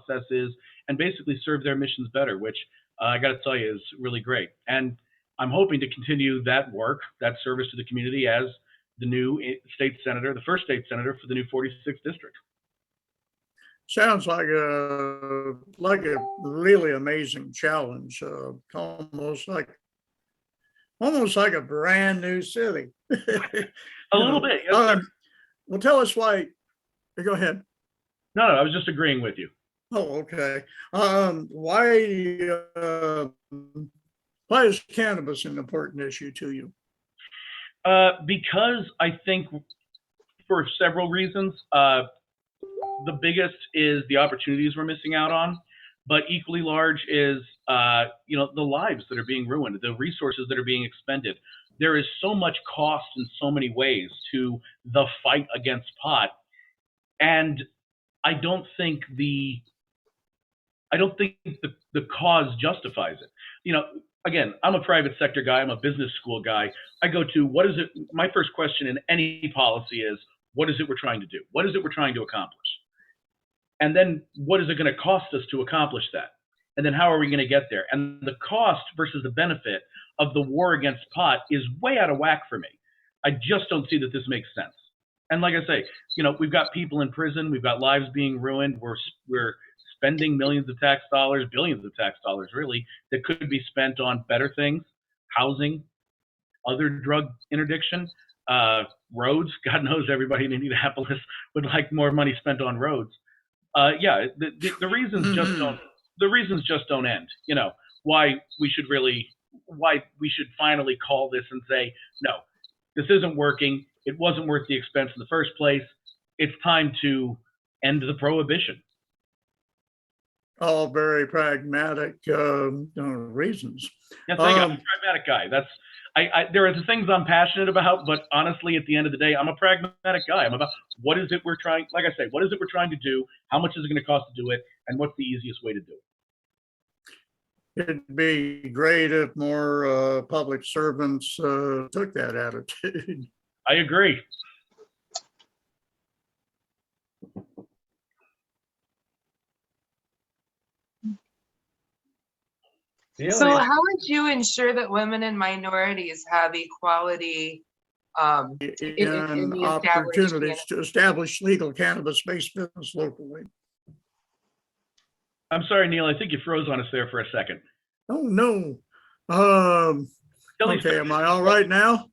process is, and basically serve their missions better, which I got to tell you is really great. And I'm hoping to continue that work, that service to the community as the new state senator, the first state senator for the new 46th district. Sounds like a really amazing challenge. Almost like a brand new city. A little bit. Yes, well, tell us why. Go ahead. No, I was just agreeing with you. Oh, okay. Why is cannabis an important issue to you? Because I think for several reasons. The biggest is the opportunities we're missing out on, but equally large is the lives that are being ruined, the resources that are being expended. There is so much cost in so many ways to the fight against pot, and I don't think the cause justifies it. Again, I'm a private sector guy. I'm a business school guy. I go to what is it? My first question in any policy is, what is it we're trying to do? What is it we're trying to accomplish? And then what is it going to cost us to accomplish that? And then how are we going to get there? And the cost versus the benefit of the war against pot is way out of whack for me. I just don't see that this makes sense. And like I say, we've got people in prison. We've got lives being ruined. We're spending millions of tax dollars, billions of tax dollars, really, that could be spent on better things, housing, other drug interdiction, roads. God knows everybody in Indianapolis would like more money spent on roads. The reasons just don't end. Why we should finally call this and say, no, this isn't working. It wasn't worth the expense in the first place. It's time to end the prohibition. All very pragmatic reasons. Yes, I'm a pragmatic guy. There are the things I'm passionate about, but honestly, at the end of the day, I'm a pragmatic guy. I'm about what is it we're trying to do? How much is it going to cost to do it? And what's the easiest way to do it? It'd be great if more public servants took that attitude. I agree. So how would you ensure that women and minorities have equality in the opportunities to establish legal cannabis-based business locally? I'm sorry, Neil. I think you froze on us there for a second. Oh, no. Okay, am I all right now?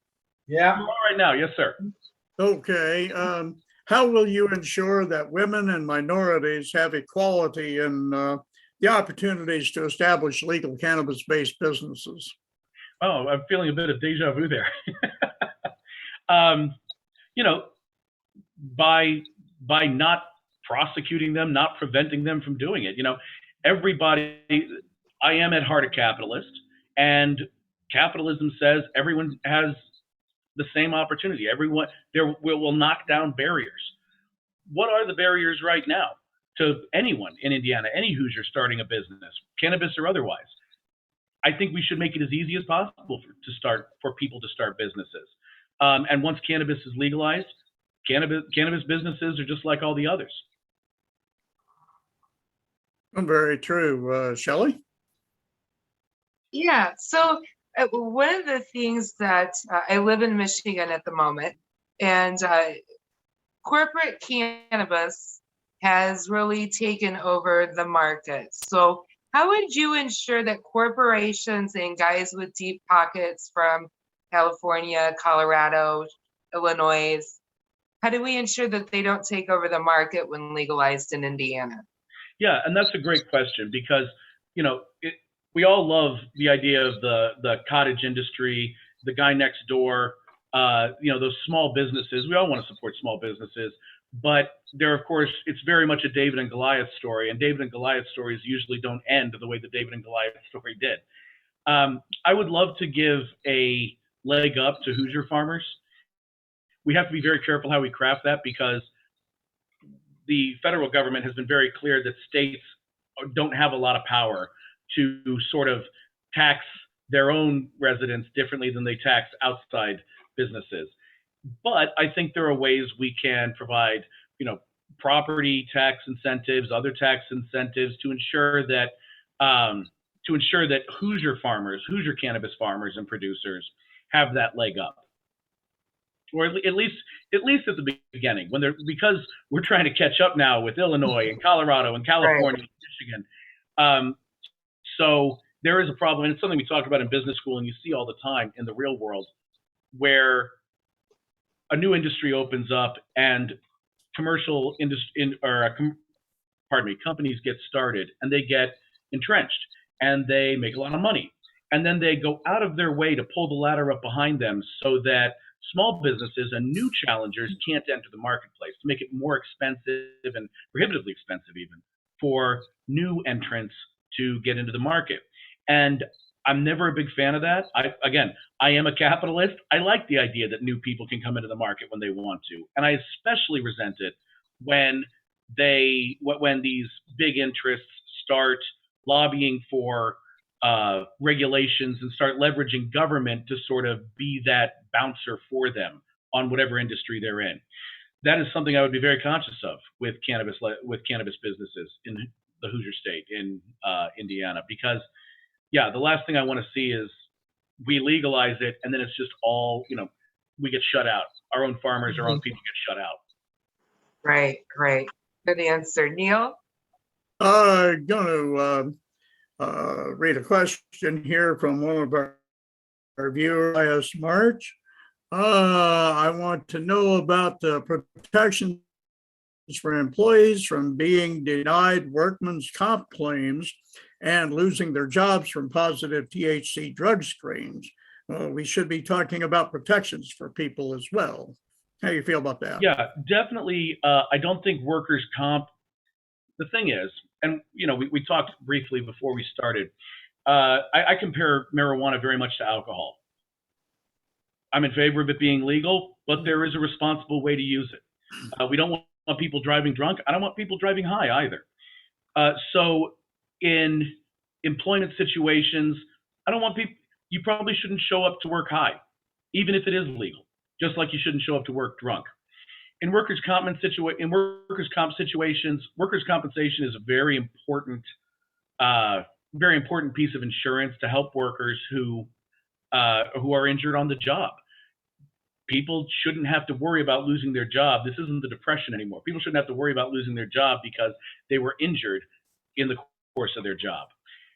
Yeah. You're all right now. Yes, sir. Okay. How will you ensure that women and minorities have equality in the opportunities to establish legal cannabis-based businesses? Oh, I'm feeling a bit of deja vu there. By not prosecuting them, not preventing them from doing it. I am at heart a capitalist, and capitalism says everyone has the same opportunity. Everyone will knock down barriers. What are the barriers right now to anyone in Indiana, any Hoosier starting a business, cannabis or otherwise? I think we should make it as easy as possible for people to start businesses. And once cannabis is legalized, cannabis businesses are just like all the others. Very true. Shelley? Yeah. So one of the things that I live in Michigan at the moment, and corporate cannabis has really taken over the market. So how would you ensure that corporations and guys with deep pockets from California, Colorado, Illinois, how do we ensure that they don't take over the market when legalized in Indiana? Yeah, and that's a great question because, we all love the idea of the cottage industry, the guy next door, those small businesses. We all want to support small businesses, but of course, it's very much a David and Goliath story, and David and Goliath stories usually don't end the way the David and Goliath story did. I would love to give a leg up to Hoosier farmers. We have to be very careful how we craft that because the federal government has been very clear that states don't have a lot of power to sort of tax their own residents differently than they tax outside businesses. But I think there are ways we can provide, property tax incentives, other tax incentives to ensure that Hoosier farmers, Hoosier cannabis farmers and producers have that leg up. Or at least at the beginning, because we're trying to catch up now with Illinois and Colorado and California and Michigan. So there is a problem, and it's something we talk about in business school, and you see all the time in the real world, where a new industry opens up and companies get started and they get entrenched and they make a lot of money, and then they go out of their way to pull the ladder up behind them so that small businesses and new challengers can't enter the marketplace, to make it more expensive and prohibitively expensive even for new entrants to get into the market. And I'm never a big fan of that. I am a capitalist. I like the idea that new people can come into the market when they want to. And I especially resent it when when these big interests start lobbying for regulations and start leveraging government to sort of be that bouncer for them on whatever industry they're in. That is something I would be very conscious of with cannabis businesses in the Hoosier State in Indiana, because the last thing I want to see is we legalize it and then it's just all, we get shut out. Our own farmers, our own people get shut out. Right. Good answer. Neil? I'm going to read a question here from one of our viewers last March. I want to know about the protections for employees from being denied workman's comp claims and losing their jobs from positive THC drug screens. We should be talking about protections for people as well. How do you feel about that? Yeah, definitely. I don't think workers' comp, the thing is, and we talked briefly before we started, I compare marijuana very much to alcohol. I'm in favor of it being legal, but there is a responsible way to use it. We don't want people driving drunk. I don't want people driving high either. So in employment situations, I don't want people, you probably shouldn't show up to work high, even if it is legal, just like you shouldn't show up to work drunk. In workers' comp situations, workers' compensation is a very important piece of insurance to help workers who are injured on the job. People shouldn't have to worry about losing their job. This isn't the Depression anymore. People shouldn't have to worry about losing their job because they were injured in the course of their job.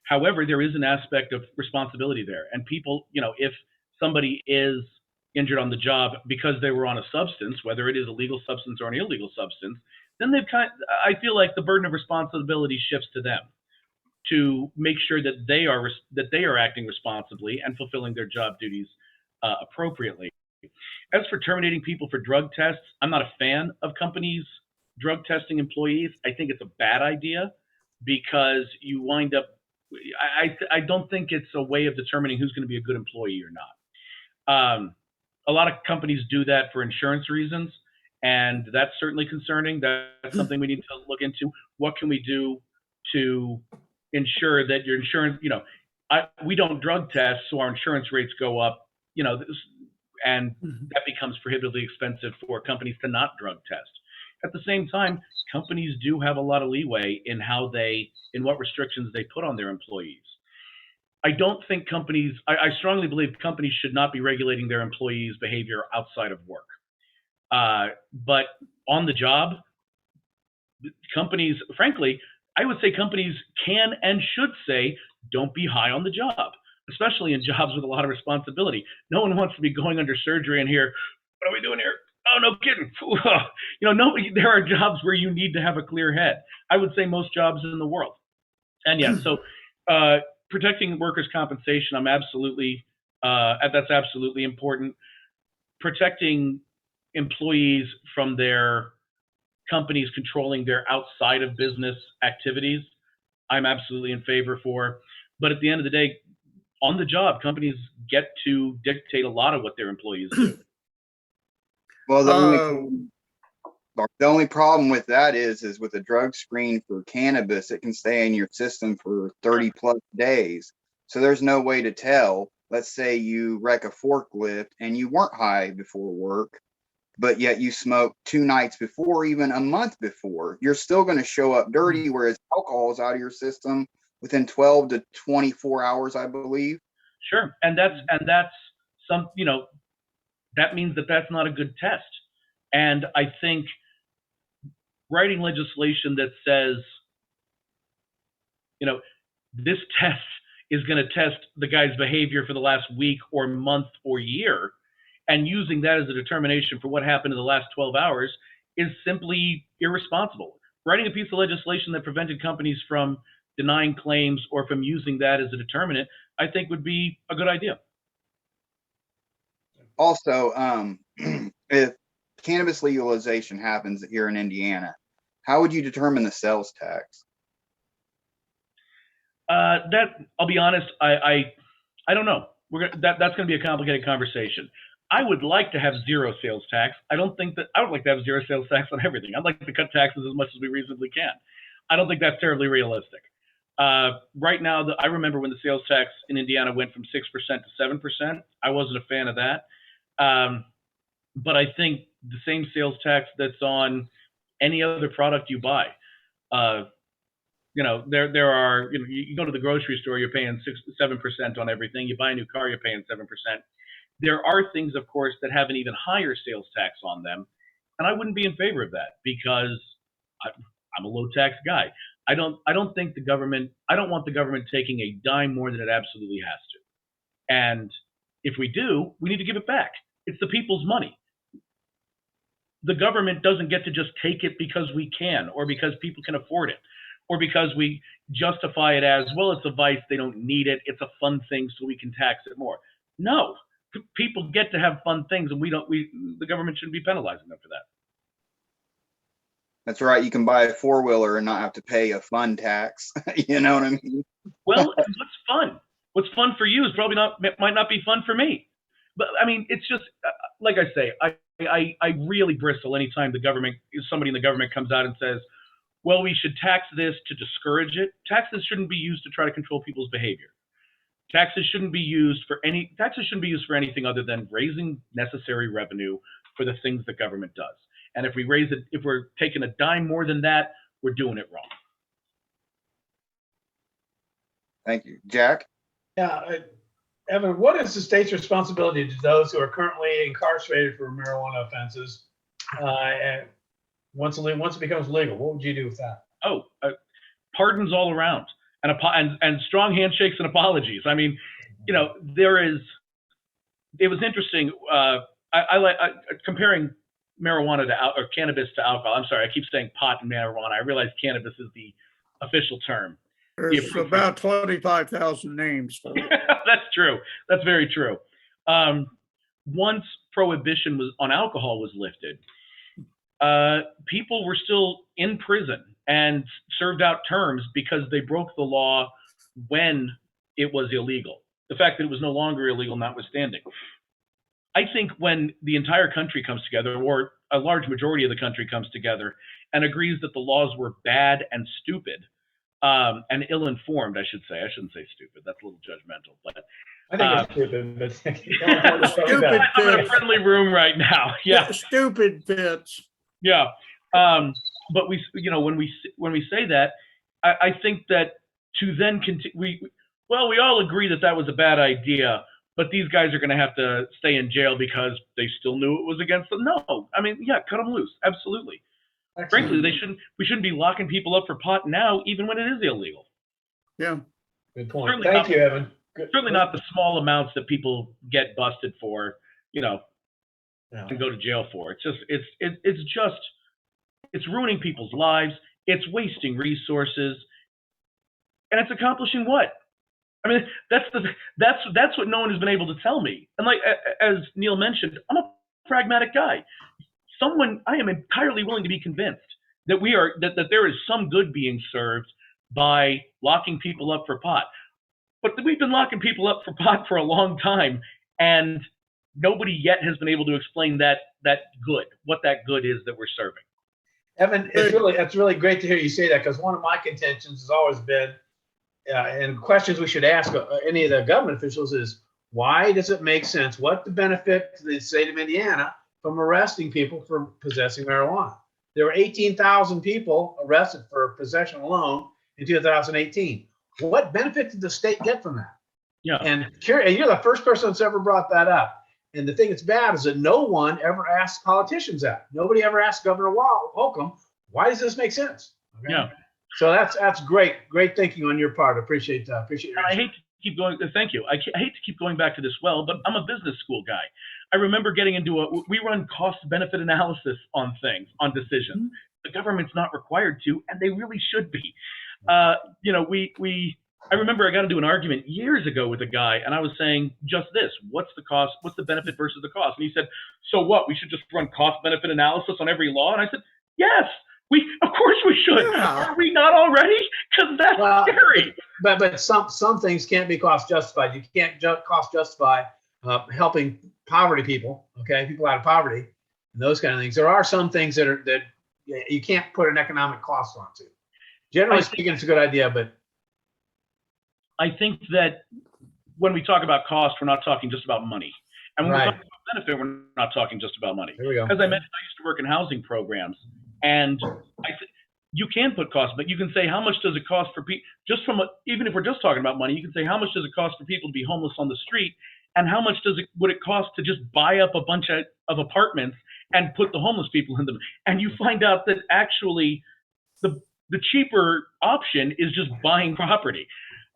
However, there is an aspect of responsibility there. And people, if somebody is injured on the job because they were on a substance, whether it is a legal substance or an illegal substance, then I feel like the burden of responsibility shifts to them to make sure that they are acting responsibly and fulfilling their job duties appropriately. As for terminating people for drug tests, I'm not a fan of companies drug testing employees. I think it's a bad idea because you wind up, I don't think it's a way of determining who's going to be a good employee or not. A lot of companies do that for insurance reasons, and that's certainly concerning. That's something we need to look into. What can we do to ensure that your insurance, we don't drug test, so our insurance rates go up, and that becomes prohibitively expensive for companies to not drug test. At the same time, companies do have a lot of leeway in what restrictions they put on their employees. I don't think I strongly believe companies should not be regulating their employees' behavior outside of work. But on the job, companies, frankly, I would say companies can and should say, don't be high on the job, especially in jobs with a lot of responsibility. No one wants to be going under surgery and hear, what are we doing here? Oh, no kidding. There are jobs where you need to have a clear head. I would say most jobs in the world. And so protecting workers' compensation, that's absolutely important. Protecting employees from their companies controlling their outside of business activities, I'm absolutely in favor for. But at the end of the day, on the job, companies get to dictate a lot of what their employees do. Well, the only problem with that is with a drug screen for cannabis, it can stay in your system for 30 plus days. So there's no way to tell. Let's say you wreck a forklift and you weren't high before work, but yet you smoked 2 nights before, even a month before. You're still going to show up dirty, whereas alcohol is out of your system within 12 to 24 hours, I believe. Sure. And that's some, that means that that's not a good test. And I think writing legislation that says, this test is going to test the guy's behavior for the last week or month or year, and using that as a determination for what happened in the last 12 hours is simply irresponsible. Writing a piece of legislation that prevented companies from denying claims or from using that as a determinant, I think would be a good idea. Also, if cannabis legalization happens here in Indiana, how would you determine the sales tax? That I'll be honest, I don't know. That's going to be a complicated conversation. I would like to have zero sales tax. I don't think that I would like to have zero sales tax on everything. I'd like to cut taxes as much as we reasonably can. I don't think that's terribly realistic. Right now, I remember when the sales tax in Indiana went from 6% to 7%. I wasn't a fan of that. But I think the same sales tax that's on any other product you buy. There are, you go to the grocery store, you're paying 7% on everything. You buy a new car, you're paying 7%. There are things, of course, that have an even higher sales tax on them, and I wouldn't be in favor of that because I'm a low tax guy. I don't think the government. I don't want the government taking a dime more than it absolutely has to. And if we do, we need to give it back. It's the people's money. The government doesn't get to just take it because we can, or because people can afford it, or because we justify it as, well, it's a vice, they don't need it, it's a fun thing, so we can tax it more. No, people get to have fun things, and the government shouldn't be penalizing them for that. That's right. You can buy a four-wheeler and not have to pay a fun tax. You know what I mean? Well, what's fun? What's fun for you is probably might not be fun for me. But I mean, it's just like I say, I really bristle anytime somebody in the government comes out and says, well, we should tax this to discourage it. Taxes shouldn't be used to try to control people's behavior. Taxes shouldn't be used for anything other than raising necessary revenue for the things that government does. And if we're taking a dime more than that, we're doing it wrong. Thank you. Jack? Yeah, Evan, what is the state's responsibility to those who are currently incarcerated for marijuana offenses? And once it becomes legal, what would you do with that? Pardons all around, and strong handshakes and apologies. I mean, it was interesting. I like comparing marijuana or cannabis to alcohol. I'm sorry, I keep saying pot and marijuana. I realize cannabis is the official term. There's about 25,000 names for it. That's true. That's very true. Once prohibition on alcohol was lifted, people were still in prison and served out terms because they broke the law when it was illegal. The fact that it was no longer illegal notwithstanding. I think when the entire country comes together, or a large majority of the country comes together and agrees that the laws were bad and stupid, and ill-informed, I should say. I shouldn't say stupid. That's a little judgmental, but I think it's stupid. But Stupid I'm in a friendly room right now. Yeah, stupid fits. Yeah, but when we say that, I think that to then we all agree that was a bad idea, but these guys are going to have to stay in jail because they still knew it was against them. No, I mean, yeah, cut them loose, absolutely. Excellent. Frankly, we shouldn't be locking people up for pot now, even when it is illegal. Yeah. Good point. Certainly Thank you, Evan. Certainly not the small amounts that people get busted for, Yeah. and go to jail for. It's ruining people's lives. It's wasting resources, and it's accomplishing what? I mean, that's what no one has been able to tell me. And like as Neil mentioned, I'm a pragmatic guy. I am entirely willing to be convinced that that there is some good being served by locking people up for pot. But we've been locking people up for pot for a long time, and nobody yet has been able to explain what that good is that we're serving. Evan, it's really great to hear you say that, because one of my contentions has always been, and questions we should ask any of the government officials is, why does it make sense? What the benefit to the state of Indiana from arresting people for possessing marijuana? There were 18,000 people arrested for possession alone in 2018. What benefit did the state get from that? Yeah. And you're the first person that's ever brought that up. And the thing that's bad is that no one ever asked politicians that. Nobody ever asked Governor Holcomb, why does this make sense? Okay? Yeah. So that's great thinking on your part. Appreciate your I hate to keep going. Thank you. I hate to keep going back to this well, but I'm a business school guy. I remember getting into we run cost benefit analysis on things, on decisions. Mm-hmm. The government's not required to, and they really should be. I remember I got into an argument years ago with a guy, and I was saying just this: what's the cost? What's the benefit versus the cost? And he said, "So what? We should just run cost-benefit analysis on every law?" And I said, "Yes, of course we should. Yeah. Are we not already? Because that's scary." But some things can't be cost justified. You can't cost justify helping poverty people, okay, people out of poverty, and those kind of things. There are some things that you can't put an economic cost onto. Generally speaking, it's a good idea, but I think that when we talk about cost, we're not talking just about money. And when we talk about benefit, we're not talking just about money. There we go. As I mentioned, I used to work in housing programs, and you can put cost, but you can say, how much does it cost for people, even if we're just talking about money, you can say, how much does it cost for people to be homeless on the street? And how much would it cost to just buy up a bunch of apartments and put the homeless people in them? And you find out that actually the cheaper option is just buying property.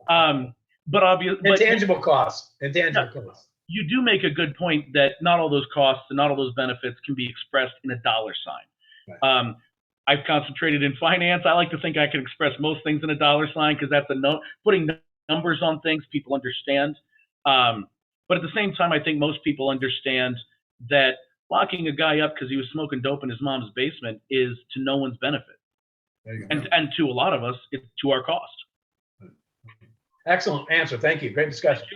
But obviously, intangible costs. You do make a good point that not all those costs and not all those benefits can be expressed in a dollar sign. Right. I've concentrated in finance. I like to think I can express most things in a dollar sign because that's putting numbers on things people understand. But at the same time, I think most people understand that locking a guy up because he was smoking dope in his mom's basement is to no one's benefit. And to a lot of us, it's to our cost. Excellent answer. Thank you. Great discussion.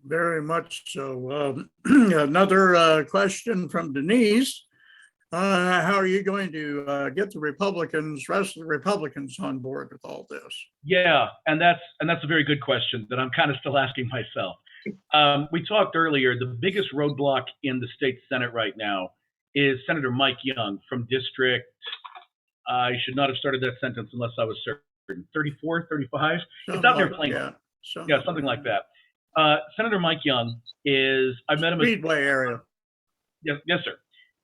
Very much so. Another question from Denise. How are you going to get the rest of the Republicans on board with all this? Yeah, and that's a very good question that I'm kind of still asking myself. We talked earlier, the biggest roadblock in the state Senate right now is Senator Mike Young from District, I should not have started that sentence unless I was certain, 34, 35? It's out there playing. Yeah, something like that. Senator Mike Young I met him. Speedway area. Yes, sir.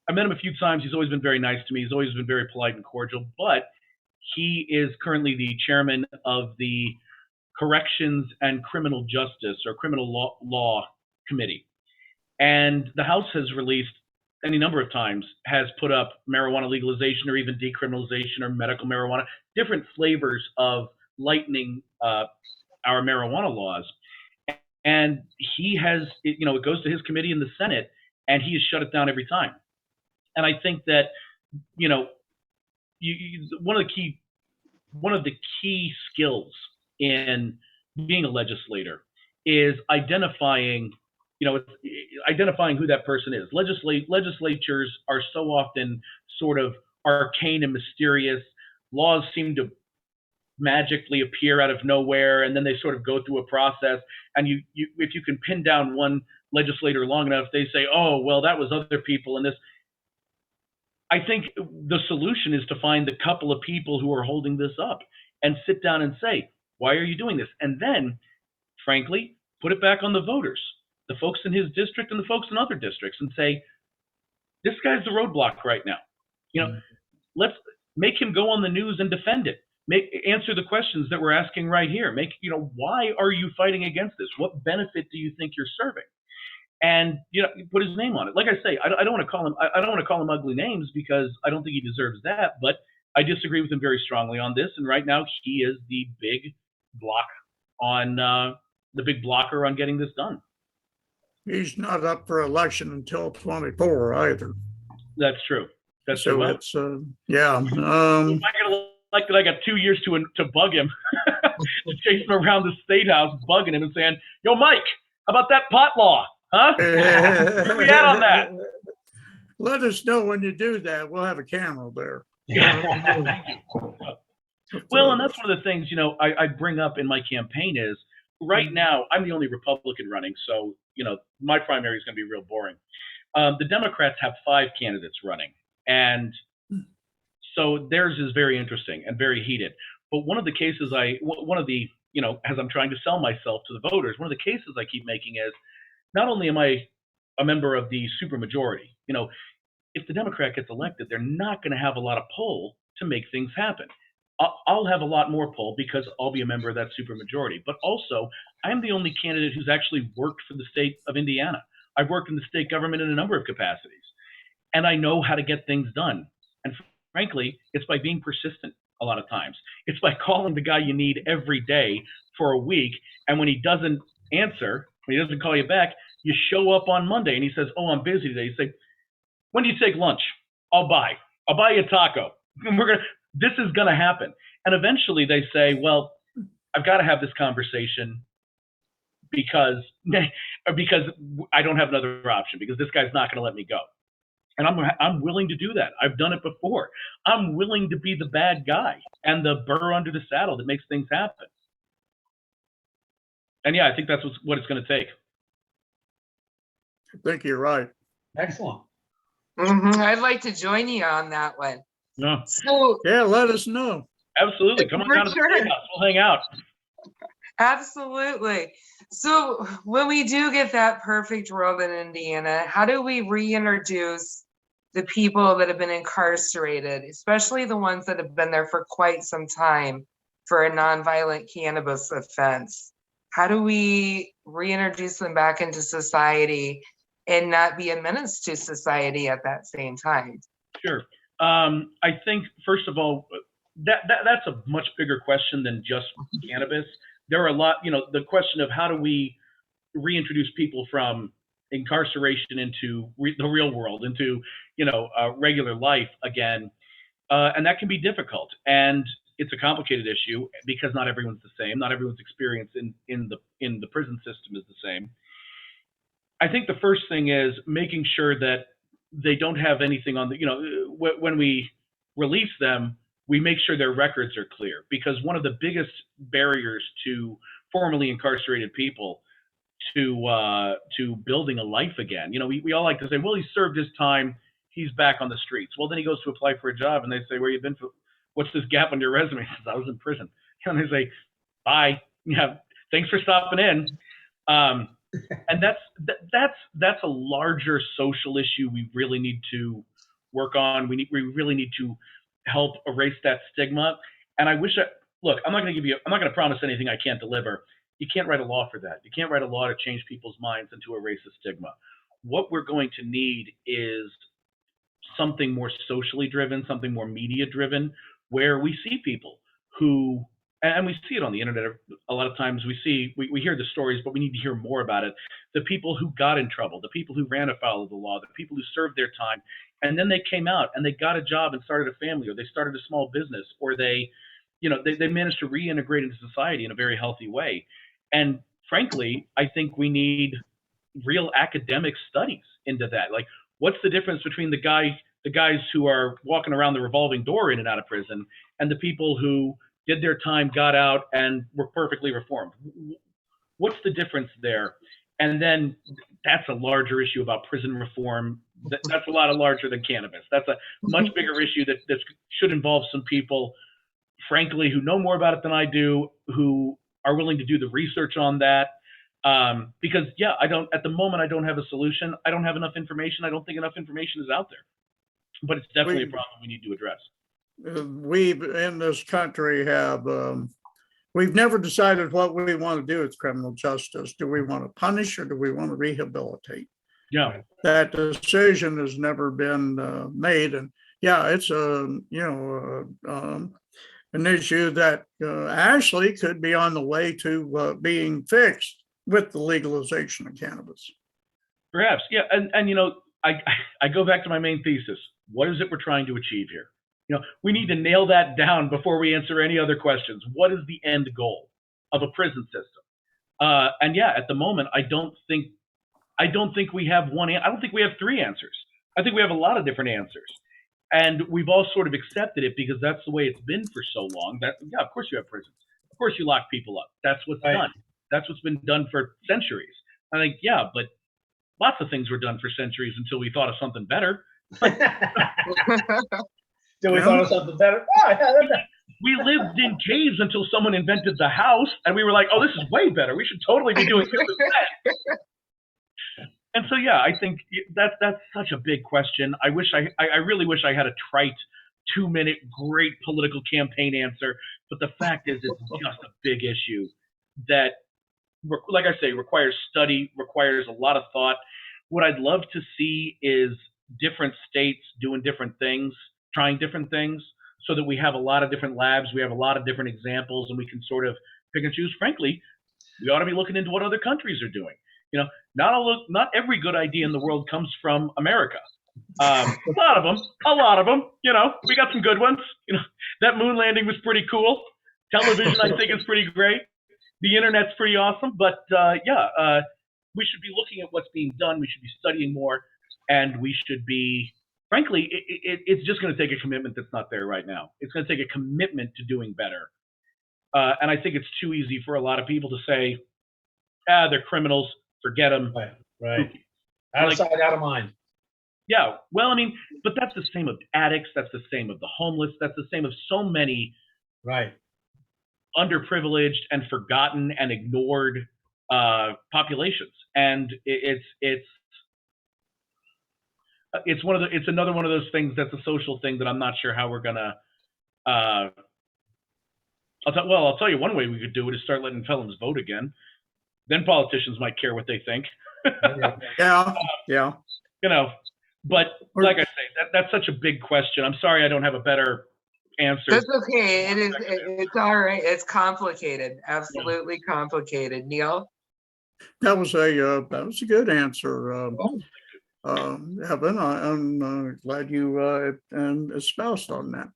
I met him a few times. He's always been very nice to me. He's always been very polite and cordial, but he is currently the chairman of the Corrections and Criminal Justice or Criminal Law Committee. And the House has released any number of times, has put up marijuana legalization or even decriminalization or medical marijuana, different flavors of lightening our marijuana laws. And he has, it goes to his committee in the Senate, and he has shut it down every time. And I think that, one of the key skills in being a legislator is identifying who that person is. Legislatures are so often sort of arcane and mysterious. Laws seem to magically appear out of nowhere, and then they sort of go through a process. And if you can pin down one legislator long enough, they say, "Oh, well, that was other people," and this. I think the solution is to find the couple of people who are holding this up and sit down and say, "Why are you doing this?" And then, frankly, put it back on the voters, the folks in his district and the folks in other districts, and say, "This guy's the roadblock right now. Let's make him go on the news and defend it. Answer the questions that we're asking right here. Why are you fighting against this? What benefit do you think you're serving?" And put his name on it. Like I say, I don't want to call him. I don't want to call him ugly names because I don't think he deserves that. But I disagree with him very strongly on this. And right now, he is the big blocker on getting this done. He's not up for election until 24 either. That's true. That's so true. It's yeah. I'm not gonna like that. I got 2 years to bug him, to chase him around the state house, bugging him and saying, "Yo, Mike, how about that pot law? Huh? Where we at on that?" Let us know when you do that. We'll have a camera there. Well, and that's one of the things, I bring up in my campaign is right now I'm the only Republican running. So, my primary is going to be real boring. The Democrats have 5 candidates running. And so theirs is very interesting and very heated. But one of the cases as I'm trying to sell myself to the voters, one of the cases I keep making is, not only am I a member of the supermajority, if the Democrat gets elected, they're not going to have a lot of pull to make things happen. I'll have a lot more pull because I'll be a member of that supermajority. But also, I'm the only candidate who's actually worked for the state of Indiana. I've worked in the state government in a number of capacities, and I know how to get things done. And frankly, it's by being persistent. a lot of times. It's by calling the guy you need every day for a week, and when he doesn't answer, when he doesn't call you back, you show up on Monday and he says, "Oh, I'm busy today." You say, "When do you take lunch? I'll buy you a taco." This is gonna happen. And eventually they say, "Well, I've got to have this conversation because I don't have another option, because this guy's not going to let me go." And I'm willing to do that. I've done it before. I'm willing to be the bad guy and the burr under the saddle that makes things happen. And yeah, I think that's what it's going to take. I think you're right. Excellent. I'd like to join you on that one. No, So Yeah, let us know. absolutely. Come on For down to the sure. State House. We'll hang out. absolutely. So when we do get that perfect world in Indiana, how do we reintroduce the people that have been incarcerated, especially the ones that have been there for quite some time for a nonviolent cannabis offense? How do we reintroduce them back into society and not be a menace to society at that same time? Sure. I think, first of all, that's a much bigger question than just cannabis. There are a lot, the question of how do we reintroduce people from incarceration into the real world, into, regular life again. And that can be difficult. And it's a complicated issue because not everyone's the same. Not everyone's experience in the prison system is the same. I think the first thing is making sure that they don't have anything on when we release them, we make sure their records are clear, because one of the biggest barriers to formerly incarcerated people to building a life again, we all like to say, well, he served his time, he's back on the streets. Well, then he goes to apply for a job and they say, where you been for, what's this gap on your resume? He says, I was in prison. And they say, bye, yeah, thanks for stopping in. And that's a larger social issue we really need to work on. We really need to help erase that stigma. And I wish look, I'm not going to promise anything I can't deliver. You can't write a law for that. You can't write a law to change people's minds and to erase the stigma. What we're going to need is something more socially driven, something more media driven, where we see people who, and we see it on the internet a lot of times, we hear the stories, but we need to hear more about it. The people who got in trouble, the people who ran afoul of the law, the people who served their time, and then they came out and they got a job and started a family, or they started a small business, or they managed to reintegrate into society in a very healthy way. And frankly, I think we need real academic studies into that. Like, what's the difference between the guys who are walking around the revolving door in and out of prison and the people who did their time, got out, and were perfectly reformed? What's the difference there? And then that's a larger issue about prison reform. That's a lot larger than cannabis. That's a much bigger issue that should involve some people, frankly, who know more about it than I do, who are willing to do the research on that. Because at the moment, I don't have a solution. I don't have enough information. I don't think enough information is out there. But it's definitely a problem we need to address. We in this country have, we've never decided what we want to do with criminal justice. Do we want to punish or do we want to rehabilitate? Yeah. That decision has never been made. And yeah, it's an issue that actually could be on the way to being fixed with the legalization of cannabis. Perhaps. Yeah. And I go back to my main thesis. What is it we're trying to achieve here? We need to nail that down before we answer any other questions. What is the end goal of a prison system? And yeah, at the moment, I don't think we have one. I don't think we have three answers. I think we have a lot of different answers, and we've all sort of accepted it because that's the way it's been for so long. That of course you have prisons. Of course you lock people up. That's what's done. That's what's been done for centuries. I think, yeah, but lots of things were done for centuries until we thought of something better. Till we thought of something better. Oh, yeah, we lived in caves until someone invented the house, and we were like, oh, this is way better. We should totally be doing this instead. And so, yeah, I think that's such a big question. I really wish I had a trite 2-minute great political campaign answer, but the fact is it's just a big issue that, like I say, requires study, requires a lot of thought. What I'd love to see is different states doing different things, trying different things. so that we have a lot of different labs, we have a lot of different examples, and we can sort of pick and choose. Frankly, we ought to be looking into what other countries are doing. You know, not every good idea in the world comes from America. A lot of them, you know, we got some good ones. You know, that moon landing was pretty cool. Television, I think, is pretty great. The internet's pretty awesome. But we should be looking at what's being done. We should be studying more, and we should be, frankly, it's just going to take a commitment that's not there right now. It's going to take a commitment to doing better. And I think it's too easy for a lot of people to say, they're criminals, forget them. Right. Out of sight, out of mind. Yeah, well, I mean, but that's the same of addicts. That's the same of the homeless. That's the same of so many underprivileged and forgotten and ignored populations. And it's another one of those things that's a social thing that I'm not sure how we're gonna. I'll tell you one way we could do it is start letting felons vote again. Then politicians might care what they think. Yeah. You know. But like I say, that's such a big question. I'm sorry I don't have a better answer. That's okay. It's all right. It's complicated. Absolutely complicated. Neil? That was a good answer, Evan. I'm glad you espoused on that.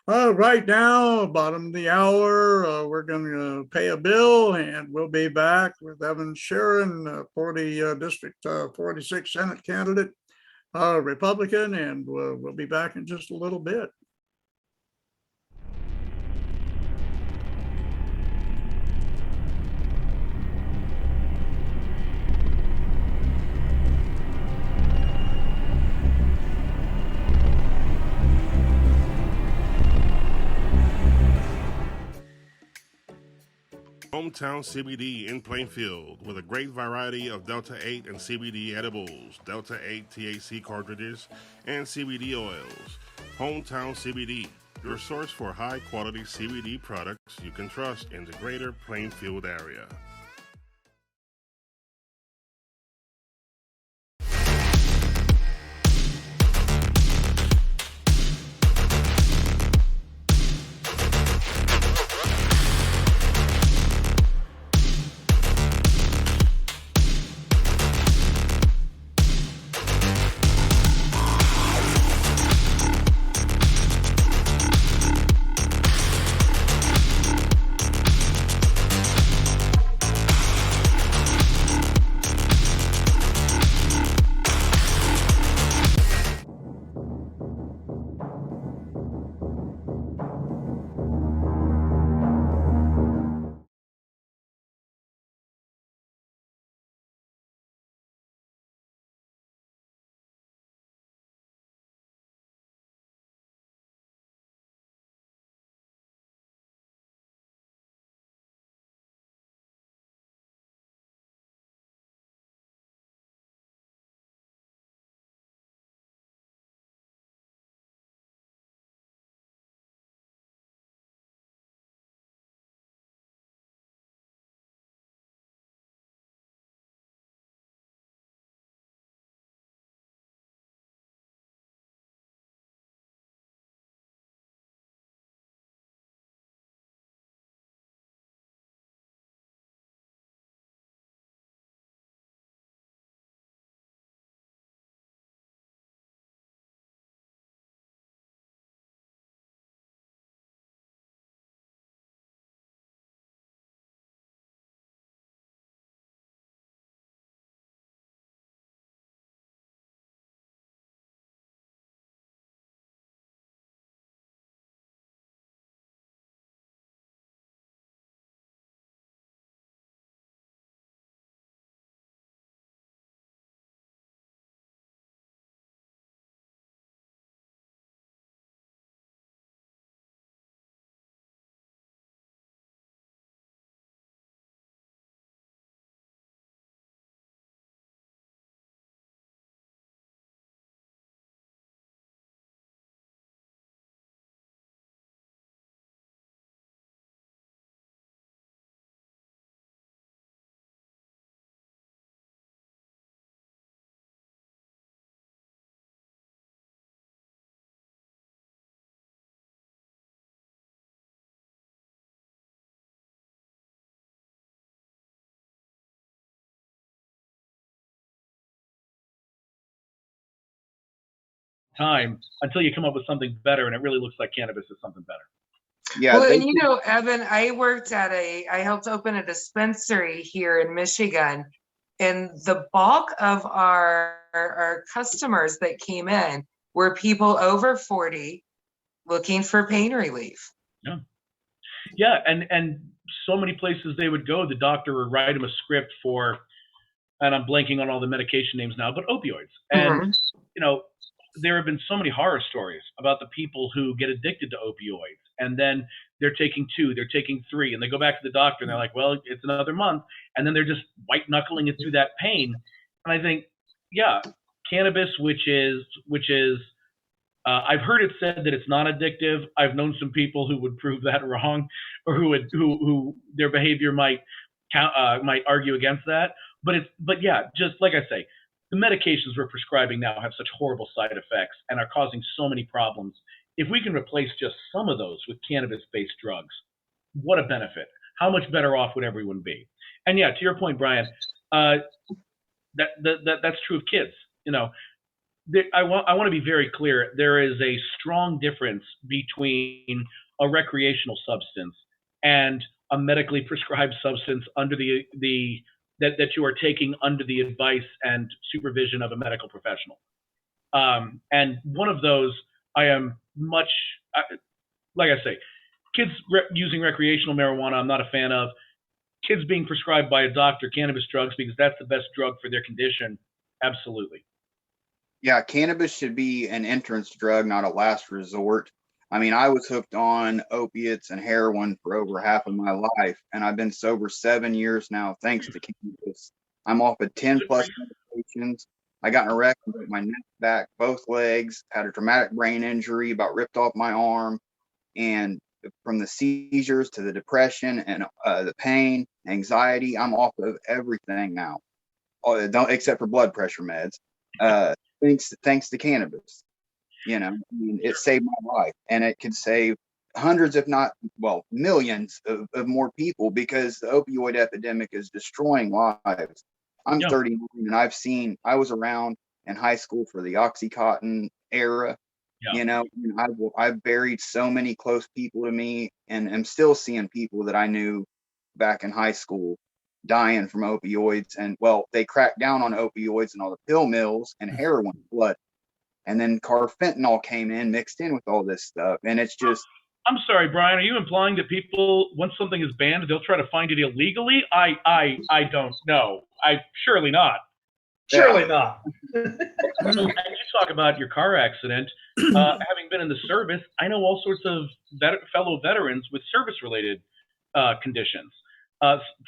Right now, bottom of the hour, we're going to pay a bill, and we'll be back with Evan Shearin, 40 District 46 Senate candidate. Republican, and we'll be back in just a little bit. Hometown CBD in Plainfield with a great variety of Delta 8 and CBD edibles, Delta 8 THC cartridges, and CBD oils. Hometown CBD, your source for high-quality CBD products you can trust in the greater Plainfield area. time until you come up with something better, and it really looks like cannabis is something better. Yeah, Well, they, and you know, Evan, I helped open a dispensary here in Michigan, and the bulk of our customers that came in were people over 40 looking for pain relief. Yeah, and so many places they would go, the doctor would write them a script for, and I'm blanking on all the medication names now, but opioids. And Mhm. you know, there have been so many horror stories about the people who get addicted to opioids, and then they're taking 2, they're taking 3, and they go back to the doctor and they're like, well, it's another month, and then they're just white knuckling it through that pain. And I think, yeah, cannabis, which is I've heard it said that it's not addictive. I've known some people who would prove that wrong, or who their behavior might might argue against that. But yeah, just like I say, the medications we're prescribing now have such horrible side effects and are causing so many problems. If we can replace just some of those with cannabis-based drugs, what a benefit! How much better off would everyone be? And yeah, to your point, Brian, that's true of kids. You know, I want to be very clear. There is a strong difference between a recreational substance and a medically prescribed substance under that you are taking under the advice and supervision of a medical professional. And one of those, I am much like I say, kids using recreational marijuana, I'm not a fan of. Kids being prescribed by a doctor cannabis drugs because that's the best drug for their condition, absolutely. yeah, cannabis should be an entrance drug, not a last resort. I mean, I was hooked on opiates and heroin for over half of my life, and I've been sober 7 years now, thanks to cannabis. I'm off of 10 plus medications. I got in a wreck and broke my neck, back, both legs, had a traumatic brain injury, about ripped off my arm, and from the seizures to the depression and the pain, anxiety, I'm off of everything now, don't except for blood pressure meds. Thanks to cannabis. You know, I mean, it saved my life, and it could save hundreds, if not, well, millions of more people, because the opioid epidemic is destroying lives. I'm Yeah. 39, and I was around in high school for the Oxycontin era. Yeah. You know, and I've buried so many close people to me, and am still seeing people that I knew back in high school dying from opioids. And well, they cracked down on opioids and all the pill mills and heroin blood. And then carfentanil came in, mixed in with all this stuff. And it's just, I'm sorry, Brian. Are you implying that people, once something is banned, they'll try to find it illegally? I don't know. Surely not. Surely not. And you talk about your car accident. Having been in the service, I know all sorts of fellow veterans with service-related conditions.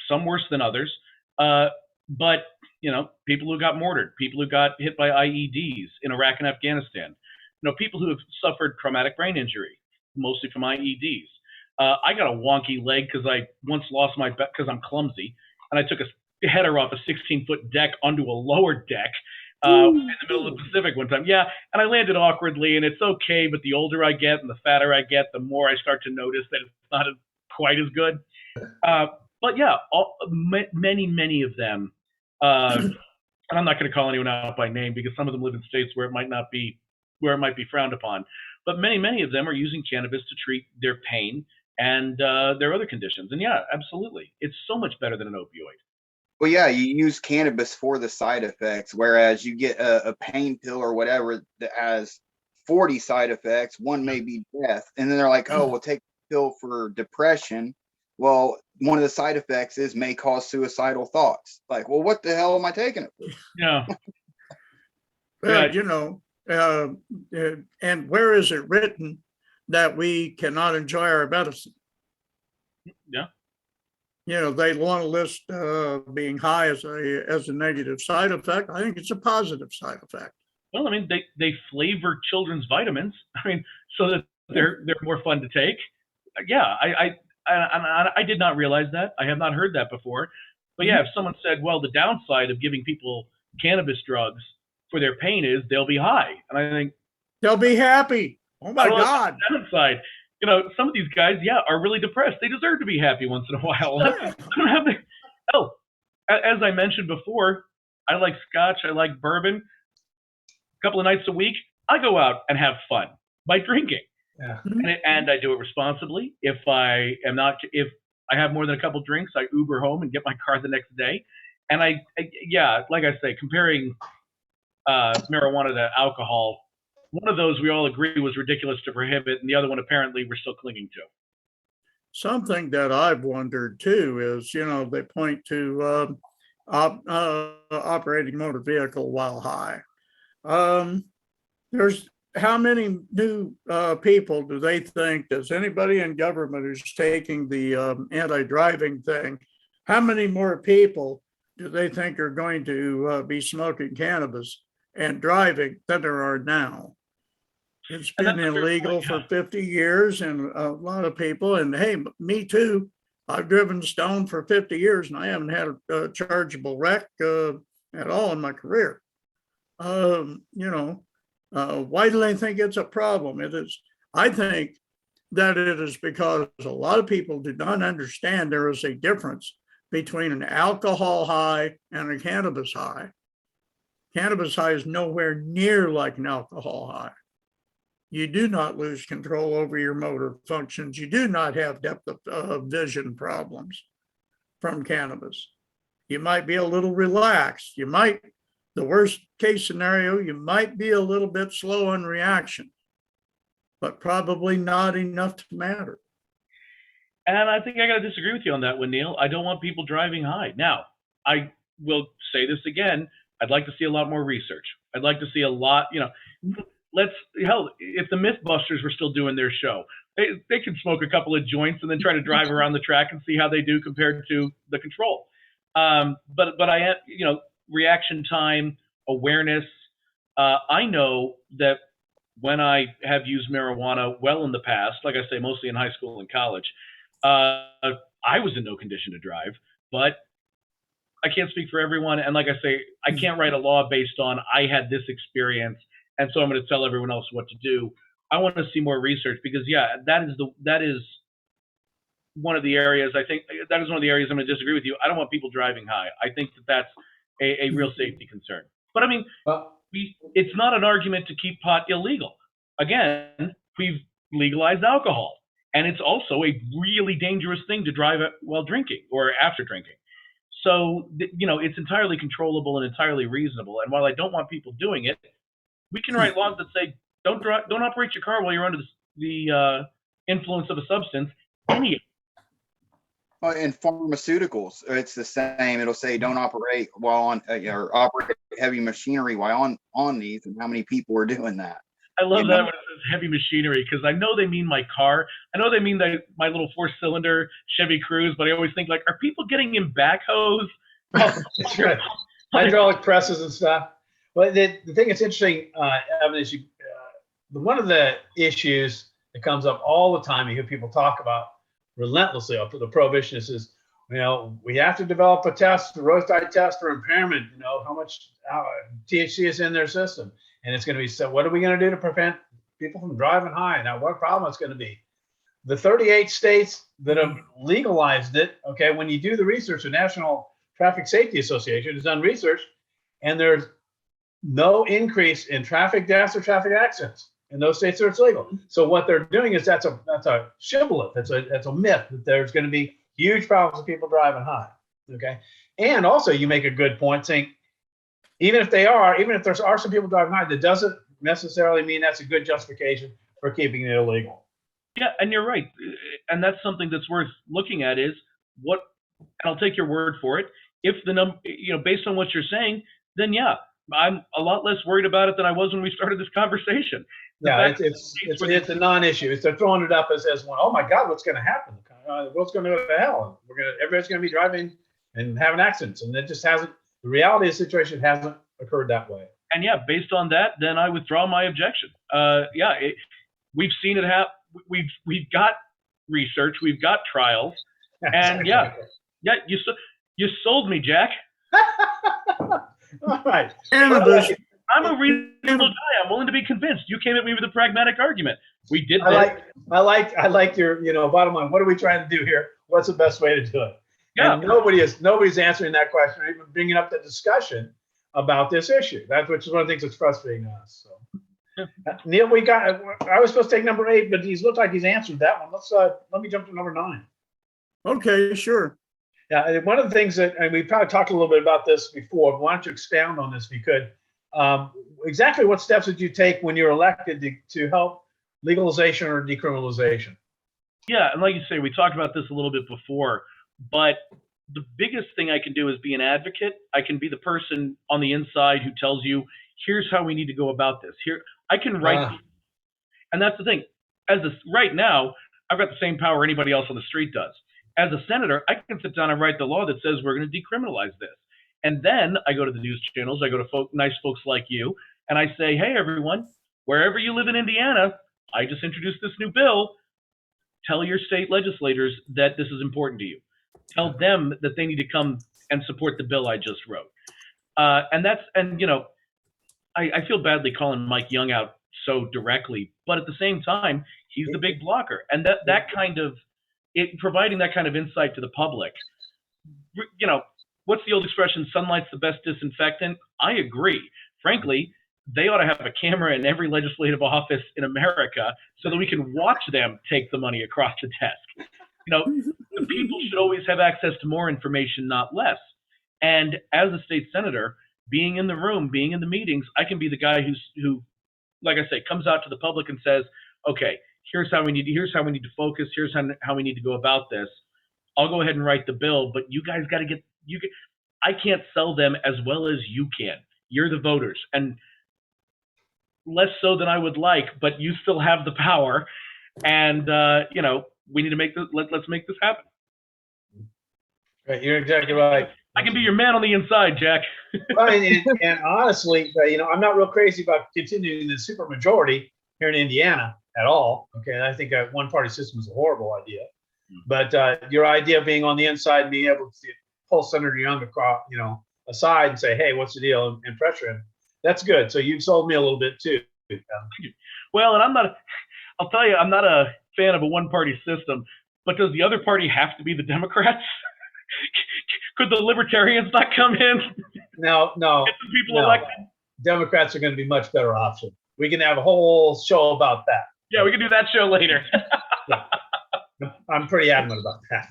Some worse than others. But you know, people who got mortared, people who got hit by IEDs in Iraq and Afghanistan. You know, people who have suffered traumatic brain injury, mostly from IEDs. I got a wonky leg because I once lost my because I'm clumsy, and I took a header off a 16-foot deck onto a lower deck in the middle of the Pacific one time. Yeah, and I landed awkwardly, and it's okay, but the older I get and the fatter I get, the more I start to notice that it's not quite as good. But yeah, many of them, and I'm not going to call anyone out by name because some of them live in states where it might be frowned upon. But many of them are using cannabis to treat their pain and their other conditions. And yeah, absolutely, it's so much better than an opioid. well, yeah, you use cannabis for the side effects, whereas you get a pain pill or whatever that has 40 side effects. One may be death. And then they're like, oh, we'll take a pill for depression. Well, one of the side effects is may cause suicidal thoughts. Like, well, what the hell am I taking it for? Yeah. Well, you know, and where is it written that we cannot enjoy our medicine? Yeah. You know, they want to list being high as a negative side effect. I think it's a positive side effect. Well, I mean, they flavor children's vitamins. I mean, so that they're more fun to take. Yeah, I did not realize that. I have not heard that before. But yeah, if someone said, well, the downside of giving people cannabis drugs for their pain is they'll be high, and I think They'll be happy. Oh my God. the downside, you know, some of these guys, yeah, are really depressed. They deserve to be happy once in a while. I don't have the, oh, as I mentioned before, I like scotch. I like bourbon. A couple of nights a week, I go out and have fun by drinking, Yeah. and I do it responsibly. If I have more than a couple drinks, I Uber home and get my car the next day. And yeah, like I say, comparing marijuana to alcohol, one of those we all agree was ridiculous to prohibit, and the other one apparently we're still clinging to. Something that I've wondered too is, they point to operating motor vehicle while high. There's how many new people do they think, does anybody in government who's taking the anti-driving thing, how many more people do they think are going to be smoking cannabis and driving than there are now? It's been illegal for 50 years and a lot of people, and hey, me too. I've driven stoned for 50 years and I haven't had a chargeable wreck at all in my career. Why do they think it's a problem? It is, I think that it is because a lot of people do not understand there is a difference between an alcohol high and a cannabis high. Cannabis high is nowhere near like an alcohol high. You do not lose control over your motor functions. You do not have depth of vision problems from cannabis. You might be a little relaxed. The worst case scenario, you might be a little bit slow on reaction, but probably not enough to matter. And I think I got to disagree with you on that one, Neil. I don't want people driving high. Now, I will say this again. I'd like to see a lot more research. I'd like to see a lot, if the Mythbusters were still doing their show, they could smoke a couple of joints and then try to drive around the track and see how they do compared to the control. But I am, reaction time, awareness. I know that when I have used marijuana well in the past, like I say, mostly in high school and college, I was in no condition to drive, but I can't speak for everyone. And like I say, I can't write a law based on I had this experience, and so I'm going to tell everyone else what to do. I want to see more research because, yeah, that is one of the areas I'm going to disagree with you. I don't want people driving high. I think that's a real safety concern. But I mean, it's not an argument to keep pot illegal. Again, we've legalized alcohol, and it's also a really dangerous thing to drive while drinking or after drinking. So, it's entirely controllable and entirely reasonable. And while I don't want people doing it, we can write laws that say don't operate your car while you're under the influence of a substance. Any of it. Well, in pharmaceuticals, it's the same. It'll say don't operate while on or operate heavy machinery while on these, and how many people are doing that. I love that when it says heavy machinery, because I know they mean my car. I know they mean my little 4-cylinder Chevy Cruze, but I always think, like, are people getting in backhoes? That's right. Hydraulic presses and stuff. But the thing that's interesting, Evan, is one of the issues that comes up all the time, you hear people talk about relentlessly, the prohibitionists is, we have to develop a test, a roadside test for impairment, how much THC is in their system. And it's going to be, so what are we going to do to prevent people from driving high? Now, what problem it's going to be? The 38 states that have legalized it, okay, when you do the research, the National Traffic Safety Association has done research, and there's no increase in traffic deaths or traffic accidents in those states where it's legal. So what they're doing is that's a shibboleth. That's a myth that there's going to be huge problems with people driving high. Okay, and also you make a good point saying even if there are some people driving high, that doesn't necessarily mean that's a good justification for keeping it illegal. Yeah, and you're right, and that's something that's worth looking at. Is what, and I'll take your word for it. If the based on what you're saying, then yeah, I'm a lot less worried about it than I was when we started this conversation. It's a non-issue. They're throwing it up as one. Oh my God, what's going to happen? The world's going to go to hell. Everybody's going to be driving and having accidents, and it just hasn't. The reality of the situation hasn't occurred that way. And yeah, based on that, then I withdraw my objection. We've seen it happen. We've got research, we've got trials, and you sold me, Jack. All right. Cannabis. I'm a reasonable guy. I'm willing to be convinced. You came at me with a pragmatic argument. We did. I like your bottom line. What are we trying to do here? What's the best way to do it? Yeah. And nobody's answering that question or even bringing up the discussion about this issue. Which is one of the things that's frustrating us. So. Neil, I was supposed to take number 8, but he's looked like he's answered that one. Let me jump to number 9. Okay, sure. Yeah, one of the things that, and we probably talked a little bit about this before, but why don't you expound on this if you could? Exactly what steps did you take when you were elected to help legalization or decriminalization? Yeah, and like you say, we talked about this a little bit before, but the biggest thing I can do is be an advocate. I can be the person on the inside who tells you, here's how we need to go about this. Here, I can write, and that's the thing. Right now, I've got the same power anybody else on the street does. As a senator, I can sit down and write the law that says we're going to decriminalize this. And then I go to the news channels, I go to nice folks like you, and I say, hey, everyone, wherever you live in Indiana, I just introduced this new bill. Tell your state legislators that this is important to you. Tell them that they need to come and support the bill I just wrote. I feel badly calling Mike Young out so directly, but at the same time, he's the big blocker. And that kind of, providing that kind of insight to the public, what's the old expression, sunlight's the best disinfectant? I agree. Frankly, they ought to have a camera in every legislative office in America so that we can watch them take the money across the desk. The people should always have access to more information, not less. And as a state senator, being in the room, being in the meetings, I can be the guy who, like I say, comes out to the public and says, okay, here's how we need to focus. Here's how we need to go about this. I'll go ahead and write the bill, but you guys got to I can't sell them as well as you can. You're the voters, and less so than I would like, but you still have the power. And, we need to make this, let's make this happen. Right, you're exactly right. I can be your man on the inside, Jack. and honestly, I'm not real crazy about continuing the supermajority here in Indiana at all. Okay, and I think a one-party system is a horrible idea. But your idea of being on the inside and being able to pull Senator Young across, aside and say, "Hey, what's the deal?" and pressure him. That's good. So you've sold me a little bit too. Well, and I'll tell you, I'm not a fan of a one-party system. But does the other party have to be the Democrats? Could the Libertarians not come in? No. Get some people elected? Democrats are going to be much better option. We can have a whole show about that. Yeah, we can do that show later. Yeah. I'm pretty adamant about that.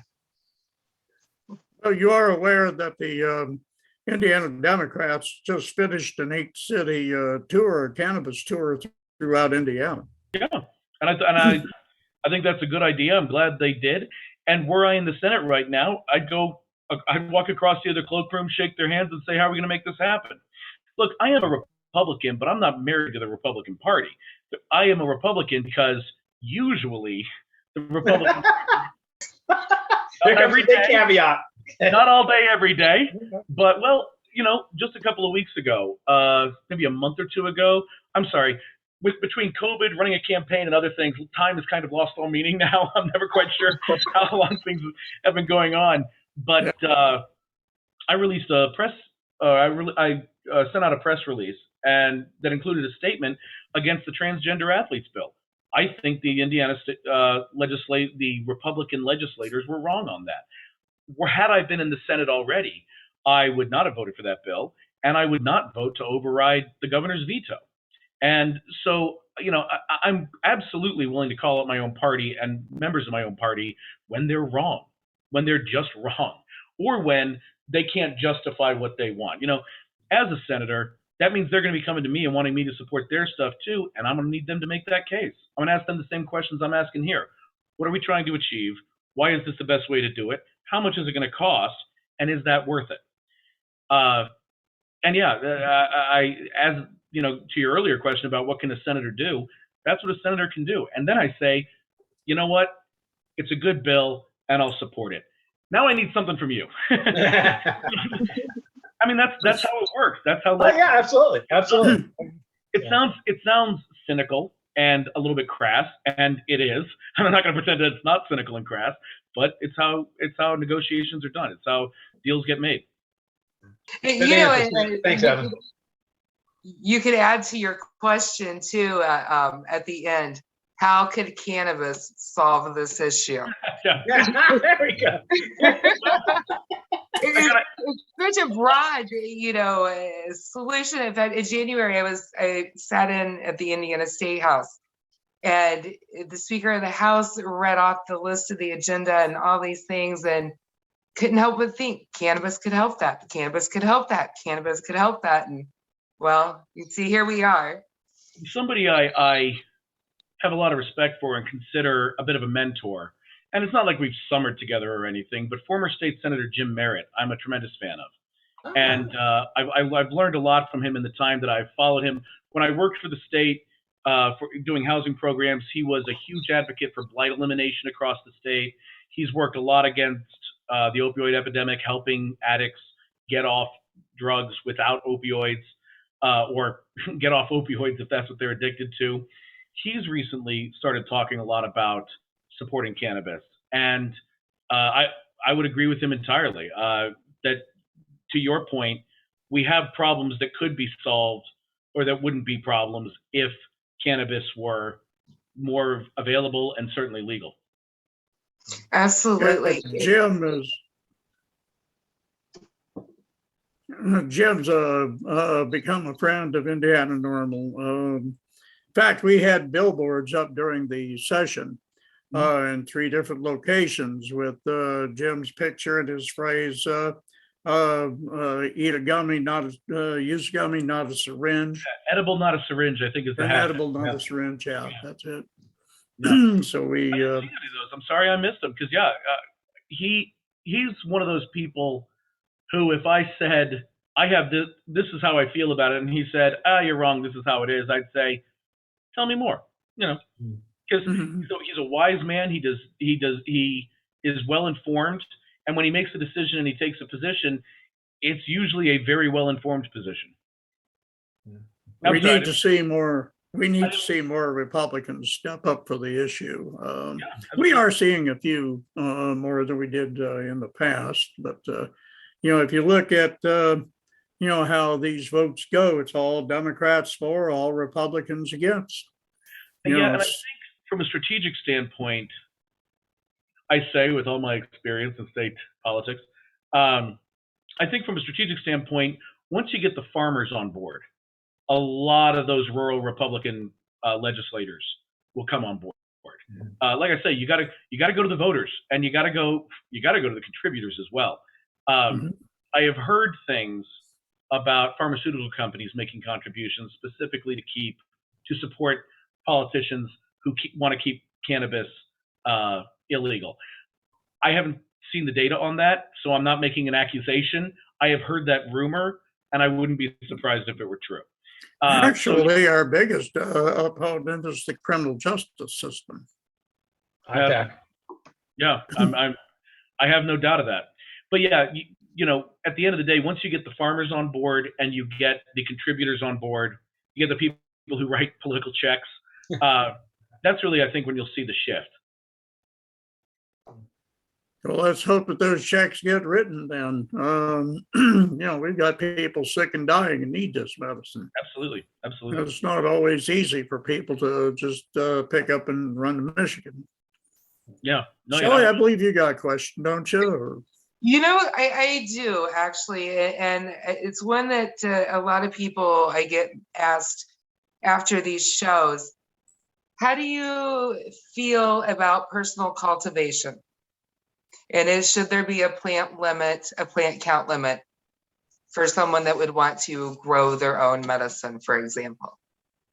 Well, you are aware that the Indiana Democrats just finished an 8-city tour, a cannabis tour throughout Indiana. Yeah, and I think that's a good idea. I'm glad they did. And were I in the Senate right now, I'd walk across the other cloakroom, shake their hands, and say, how are we going to make this happen? Look, I am a Republican, but I'm not married to the Republican Party. I am a Republican because usually the Republican every day caveat. Not all day, every day. But, just a couple of weeks ago, maybe a month or two ago, I'm sorry, between COVID, running a campaign, and other things, time has kind of lost all meaning now. I'm never quite sure how long things have been going on. But I released a press. I sent out a press release, and that included a statement against the transgender athletes bill. I think the Indiana the Republican legislators were wrong on that. Had I been in the Senate already, I would not have voted for that bill, and I would not vote to override the governor's veto. And so, I'm absolutely willing to call out my own party and members of my own party when they're wrong, when they're just wrong, or when they can't justify what they want. As a senator, that means they're going to be coming to me and wanting me to support their stuff too, and I'm going to need them to make that case. I'm going to ask them the same questions I'm asking here. What are we trying to achieve? Why is this the best way to do it? How much is it going to cost? And is that worth it? To your earlier question about what can a senator do, that's what a senator can do. And then I say, you know what? It's a good bill, and I'll support it. Now I need something from you. I mean, that's how it works. That's how. Yeah, absolutely. It sounds cynical and a little bit crass, and it is. I'm not going to pretend that it's not cynical and crass, but it's how negotiations are done. It's how deals get made. Thanks, Evan. You could add to your question too at the end. How could cannabis solve this issue? Yeah, there we go. It's such a broad, solution. In fact, in January, I sat in at the Indiana State House, and the Speaker of the House read off the list of the agenda and all these things, and couldn't help but think cannabis could help that. Cannabis could help that. Cannabis could help that. And well, you see, here we are. Somebody I have a lot of respect for and consider a bit of a mentor. And it's not like we've summered together or anything, but former State Senator Jim Merritt, I'm a tremendous fan of. And I've learned a lot from him in the time that I've followed him. When I worked for the state for doing housing programs, he was a huge advocate for blight elimination across the state. He's worked a lot against the opioid epidemic, helping addicts get off drugs without opioids, or get off opioids if that's what they're addicted to. He's recently started talking a lot about supporting cannabis, and I would agree with him entirely. That, to your point, we have problems that could be solved, or that wouldn't be problems if cannabis were more available and certainly legal. Absolutely. Jim's become a friend of Indiana Normal. In fact, we had billboards up during the session in 3 different locations with Jim's picture and his phrase, eat a gummy, use a gummy, not a syringe. Edible, not a syringe, I think is the hashtag. Edible, not a syringe, that's it. Yeah. So we I'm sorry I missed him, because he's one of those people who, if I said I have this is how I feel about it, and he said, you're wrong, this is how it is, I'd say, tell me more, because he's a wise man. He is well informed, and when he makes a decision and he takes a position, it's usually a very well informed position. We need to see more. We need to see more Republicans step up for the issue. We are seeing a few more than we did in the past, but if you look at how these votes go, it's all Democrats for, all Republicans against. And I think from a strategic standpoint, I say with all my experience in state politics, I think from a strategic standpoint, once you get the farmers on board, a lot of those rural Republican legislators will come on board. Like I say, you got to go to the voters, and you got to go to the contributors as well. I have heard things about pharmaceutical companies making contributions specifically to support politicians who want to keep cannabis illegal. I haven't seen the data on that, so I'm not making an accusation. I have heard that rumor, and I wouldn't be surprised if it were true. Actually, our biggest opponent is the criminal justice system. I have no doubt of that. But at the end of the day, once you get the farmers on board and you get the contributors on board, you get the people who write political checks, that's really, I think, when you'll see the shift. Well, let's hope that those checks get written then. We've got people sick and dying and need this medicine. Absolutely. It's not always easy for people to just pick up and run to Michigan. Yeah. Shelley, I believe you got a question, don't you? Or... I do actually, and it's one that a lot of people I get asked after these shows. How do you feel about personal cultivation? And should there be a plant count limit for someone that would want to grow their own medicine, for example?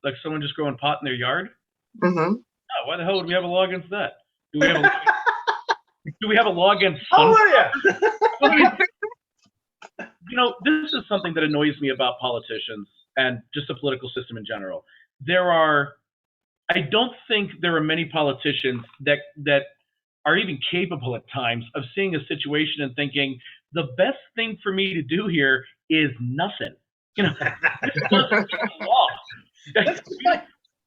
Like someone just growing pot in their yard? Mm-hmm. Oh, why the hell would we have a law against that? Do we have a law against this is something that annoys me about politicians and just the political system in general. I don't think there are many politicians that are even capable at times of seeing a situation and thinking, the best thing for me to do here is nothing. This is the law.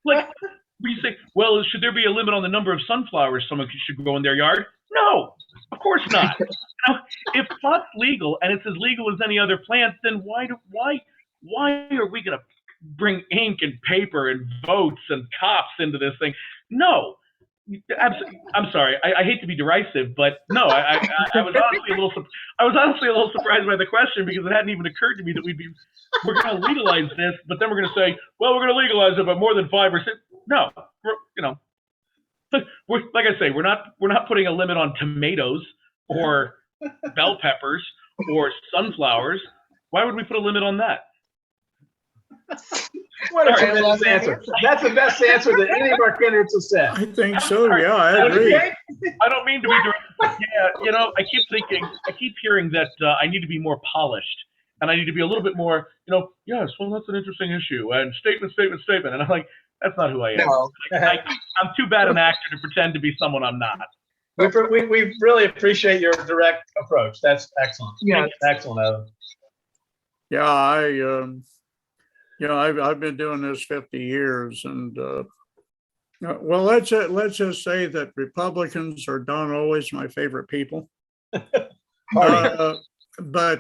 Like, we say, well, should there be a limit on the number of sunflowers someone should grow in their yard? No, of course not. If pot's legal and it's as legal as any other plant, then why are we going to bring ink and paper and votes and cops into this thing? No, I'm sorry. I hate to be derisive, but no, I was honestly a little surprised by the question because it hadn't even occurred to me that we're going to legalize this, but then we're going to say, well, we're going to legalize it, but more than 5 or 6. No, like I say, we're not putting a limit on tomatoes or bell peppers or sunflowers. Why would we put a limit on that? What a tremendous answer. That's the best answer that any of our candidates have said. I think so. Yeah, I agree. I don't mean to be direct, but yeah, I keep hearing that I need to be more polished and I need to be a little bit more, yes, well, that's an interesting issue and statement. And I'm like, that's not who I am. No. I'm too bad an actor to pretend to be someone I'm not. We really appreciate your direct approach. That's excellent. Yeah. Excellent, Evan. Yeah, I've been doing this 50 years, and well, let's just say that Republicans are not always my favorite people. But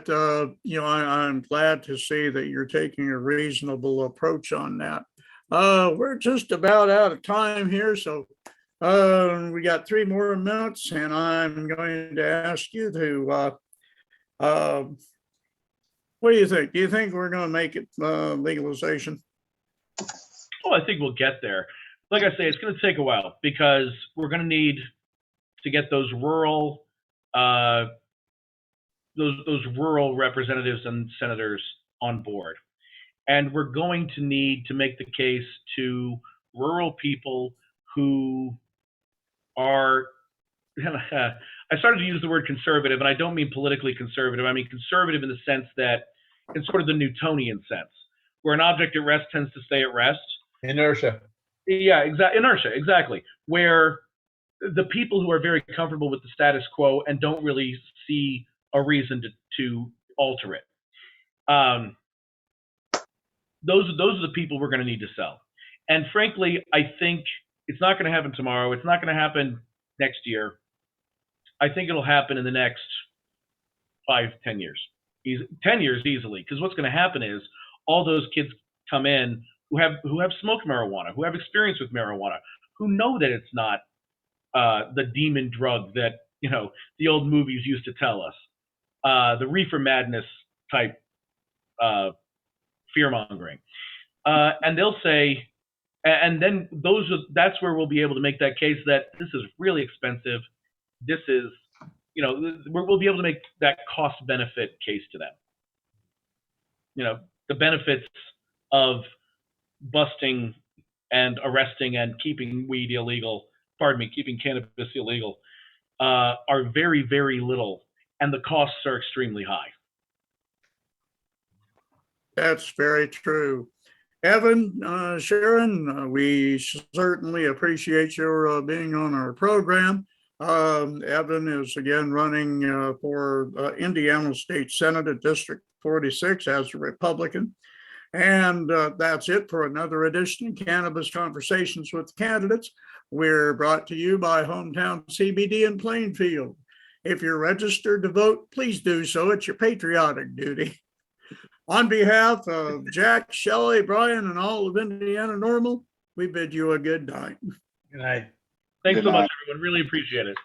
I'm glad to see that you're taking a reasonable approach on that. We're just about out of time here, so we got 3 more minutes, and I'm going to ask you to. What do you think? Do you think we're going to make it legalization? Oh, I think we'll get there. Like I say, it's going to take a while because we're going to need to get those rural representatives and senators on board. And we're going to need to make the case to rural people who are, I started to use the word conservative, and I don't mean politically conservative. I mean conservative in the sense that, in sort of the Newtonian sense, where an object at rest tends to stay at rest. Inertia. Yeah, inertia, exactly. Where the people who are very comfortable with the status quo and don't really see a reason to alter it. Those are the people we're going to need to sell. And frankly, I think it's not going to happen tomorrow. It's not going to happen next year. I think it'll happen in the next 5-10 years. 10 years easily, because what's going to happen is all those kids come in who have smoked marijuana, who have experience with marijuana, who know that it's not the demon drug that the old movies used to tell us, the reefer madness type fear mongering, and they'll say, and then that's where we'll be able to make that case that this is really expensive. This is we'll be able to make that cost benefit case to them. The benefits of busting and arresting and keeping keeping cannabis illegal are very, very little, and the costs are extremely high. That's very true. Evan Shearin, we certainly appreciate your being on our program. Evan is again running for Indiana State Senate at District 46 as a Republican. And that's it for another edition of Cannabis Conversations with Candidates. We're brought to you by Hometown CBD in Plainfield. If you're registered to vote, please do so. It's your patriotic duty. On behalf of Jack, Shelley, Brian, and all of Indiana Normal, we bid you a good night. Good night. Thanks so much, everyone. Really appreciate it.